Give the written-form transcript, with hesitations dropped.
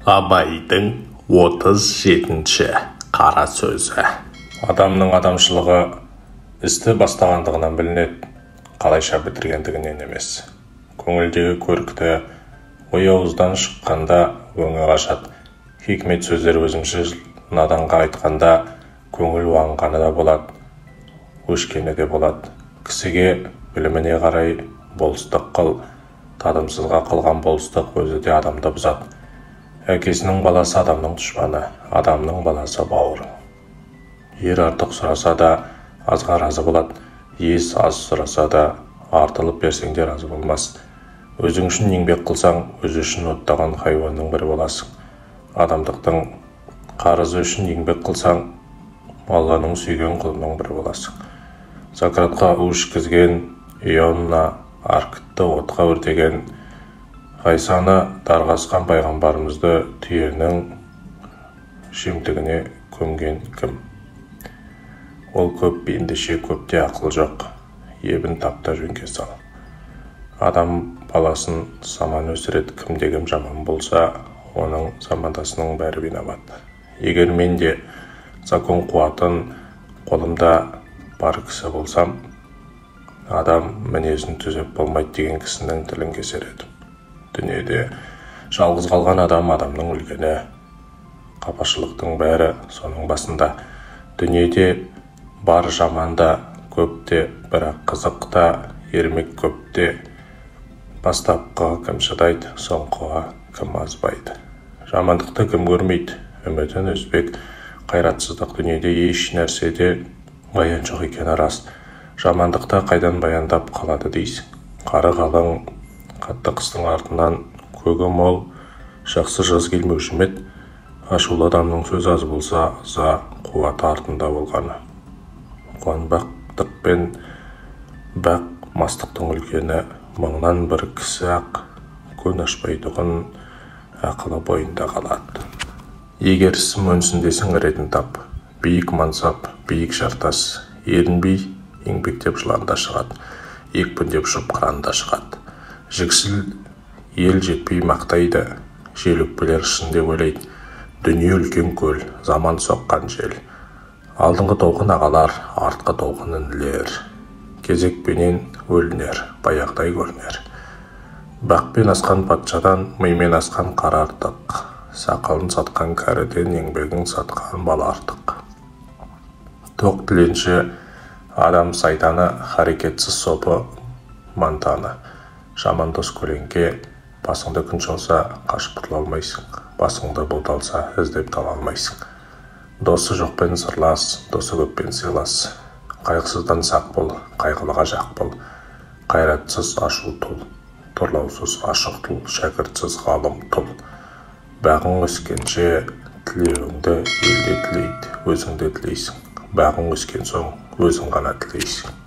Абайдың 37-ші қара сөзі. Адамның адамшылығы істі бастағандығынан білінеді, қалайша бітіргендігінен емес. Көңілдегі көрікті ой ауыздан шыққанда өңі қашады. Хикмет сөздер өзімшіл наданға айтқанда көңіл уанғаны да болады, өшкені де болады. Кісіге біліміне қарай болыстық қыл, тадымсызға қылған болыстық өзі де адамды бұзады. Әкесінің баласы адамның дұшпаны, адамның баласы бауырың. Ер артық сұраса да азға разы болады, ес аз сұраса да артылып берсең де разы болмас. Өзің үшін еңбек қылсаң, өзі үшін оттаған хайуанның бірі боласың. Адамдықтың қарызы үшін еңбек қылсаң, Алланың сүйген құлының бірі боласың. Сократқа у ішкізген, Ионна Аркытты отқа өртеген, Ғайсаны дарғасқан пайғамбарымызды түйенің жемтігіне көмген кім? Ол көп ендеше көпте ақыл жоқ, ебін тапта жөнге сал. Адам баласын саман өсіреді, кімде-кім жаман болса, оның замандасының бәрі бинабат. Егер мен де закон қуатын қолымда бар кісі болсам, адам мінезін түзеп болмайды деген кісінің тілін кесер едім. Дүниеде жалғыз қалған адамның өлгені, қапашылықтың бәрі соның басында. Дүниеде бар жаманда көпте, бірақ қызықта ермек көпте. Бастапқыға кім шыдайды, соңғыға кім азбайды. Жамандықты кім көрмейді, үмітін үзбек. Қайратсыздық дүниеде еш нәрседе баян жоқ екені рас. Жамандықта қайдан баяндап қалады дейсің. Қары қалың, қатты қыстың артынан көгі мол, жақсы жаз келмеуші ме еді? Ашулы адамның сөз аз болса, ыза қуаты артында болғаны. Қуанбақтық пен бақ мастықтың үлкені, мыңнан бір кісі ақ, көн ашпайтұғын ақылы бойында қалады. Егер ісім өнсіндесің ретін тап, биік мансап, биік жартас, ерінбей еңбектеп жыланда шығады, екпіндеп ұшып қыранда шығады. Жіксіл ел жетпей мақтайды, жел өкпелер шын деп ойлайды. Дүние үлкен көл, заман соққан жел. Алдыңғы толқын ағалар, артқы толқын інілер. Кезекпенен өлінер, баяғыдай көрінер. Бақпен асқан патшадан, мимен асқан қара артық. Сақалын сатқан кәріден, еңбегін сатқан бала артық. Тоқ тіленші адам сайтаны, харекетсіз сопы мантаны. Жаман дос көлеңке, басыңды күн шалса, қашып құтыла алмайсың. Басыңды бұлталса, іздеп таба алмайсың. Досы жоқпен сырлас, досы көппен сыйлас. Қайғысыздан сақ бол, қайғылыға жақ бол. Қайратсыз ашу тұл, тұрлаусыз ашық тұл, шәкіртсіз ғалым тұл. Бағың өскенше тілеуіңді елде тілейді, өзіңді тілейсің. Бағың өскен соң өзің ғана тілейсің.